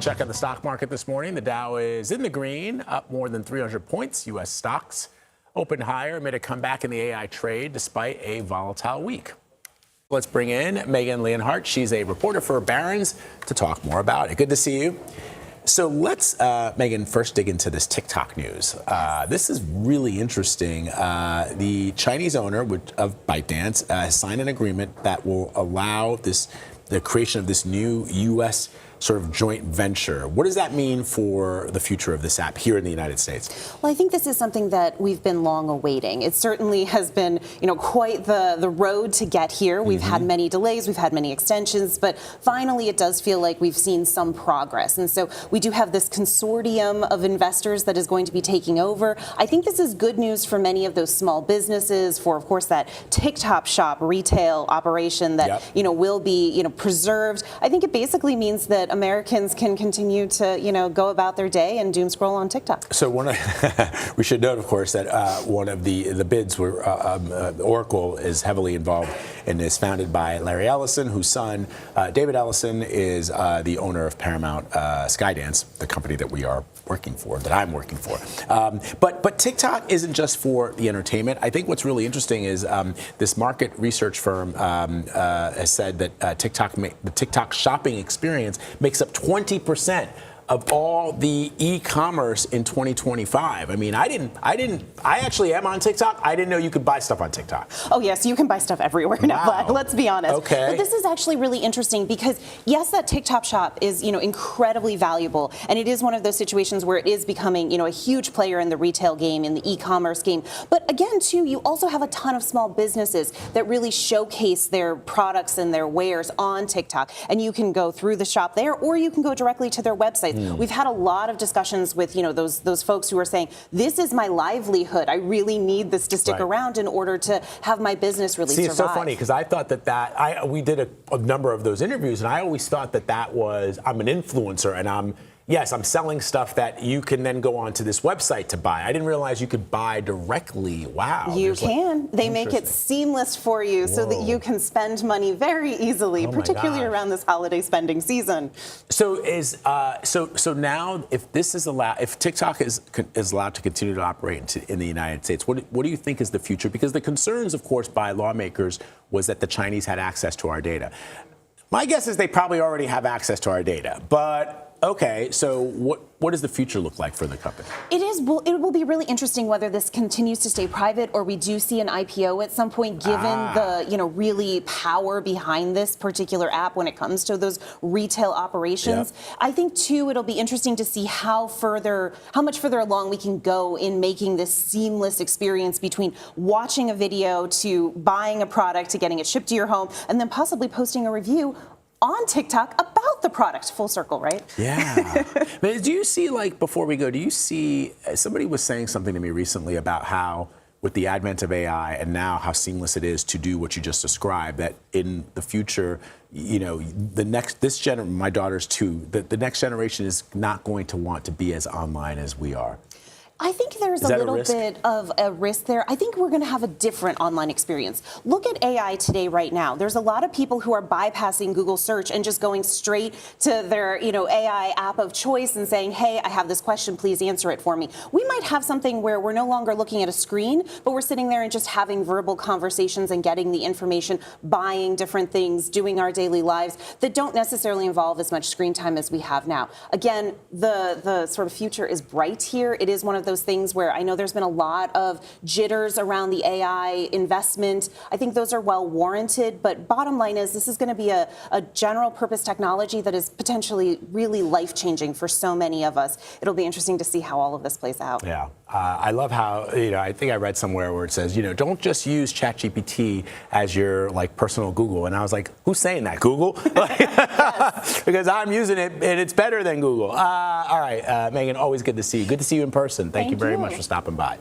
check on the stock market this morning. The Dow is in the green, up more than 300 points. U.S. stocks opened higher amid a comeback in the AI trade despite a volatile week. Let's bring in Megan Leonhardt. She's a reporter for Barron's to talk more about it. Good to see you. So let's, Megan, first dig into this TikTok news. This is really interesting. The Chinese owner of ByteDance has signed an agreement that will allow the creation of this new U.S. sort of joint venture. What does that mean for the future of this app here in the United States? Well, I think this is something that we've been long awaiting. It certainly has been, quite the road to get here. We've had many delays, we've had many extensions, but finally it does feel like we've seen some progress. And so we do have this consortium of investors that is going to be taking over. I think this is good news for many of those small businesses, for, of course, that TikTok shop retail operation that, will be, preserved. I think it basically means that Americans can continue to, go about their day and doom scroll on TikTok. So we should note, of course, that one of the bids were Oracle is heavily involved and is founded by Larry Ellison, whose son, David Ellison, is the owner of Paramount Skydance, the company that we are working for, that I'm working for. But TikTok isn't just for the entertainment. I think what's really interesting is this market research firm has said that the TikTok shopping experience makes up 20% of all the e-commerce in 2025. I mean, I actually am on TikTok. I didn't know you could buy stuff on TikTok. Oh, yes, you can buy stuff everywhere now, Vlad. Let's be honest. Okay. But this is actually really interesting because, yes, that TikTok shop is, incredibly valuable. And it is one of those situations where it is becoming, a huge player in the retail game, in the e-commerce game. But again, too, you also have a ton of small businesses that really showcase their products and their wares on TikTok. And you can go through the shop there, or you can go directly to their website. We've had a lot of discussions with, those folks who are saying, this is my livelihood. I really need this to stick around in order to have my business really survive. It's so funny because I thought we did a number of those interviews, and I always thought that was, I'm an influencer, and I'm selling stuff that you can then go onto this website to buy. I didn't realize you could buy directly. Wow. You can. They make it seamless for you so that you can spend money very easily, particularly around this holiday spending season. So so now if this is allowed, if TikTok is allowed to continue to operate in the United States, what do you think is the future? Because the concerns, of course, by lawmakers was that the Chinese had access to our data. My guess is they probably already have access to our data, but okay, so what does the future look like for the company? It will be really interesting whether this continues to stay private or we do see an IPO at some point, given the really power behind this particular app when it comes to those retail operations. I think too it'll be interesting to see how much further along we can go in making this seamless experience between watching a video to buying a product to getting it shipped to your home and then possibly posting a review on TikTok about the product. Full circle, right? Yeah. But do you see, before we go, do you see, somebody was saying something to me recently about how with the advent of AI and now how seamless it is to do what you just described, that in the future, my daughter's 2, the next generation is not going to want to be as online as we are. I think there's a little bit of a risk there. I think we're going to have a different online experience. Look at AI today right now. There's a lot of people who are bypassing Google search and just going straight to their, AI app of choice and saying, hey, I have this question, please answer it for me. We might have something where we're no longer looking at a screen, but we're sitting there and just having verbal conversations and getting the information, buying different things, doing our daily lives that don't necessarily involve as much screen time as we have now. Again, the sort of future is bright here. It is one of those things where I know there's been a lot of jitters around the AI investment. I think those are well warranted, but bottom line is this is going to be a general purpose technology that is potentially really life-changing for so many of us. It'll be interesting to see how all of this plays out. Yeah. I love how, I think I read somewhere where it says, don't just use ChatGPT as your personal Google. And I was like, who's saying that? Google? Because I'm using it and it's better than Google. All right, Megan, always good to see you. Good to see you in person. Thank you very much for stopping by.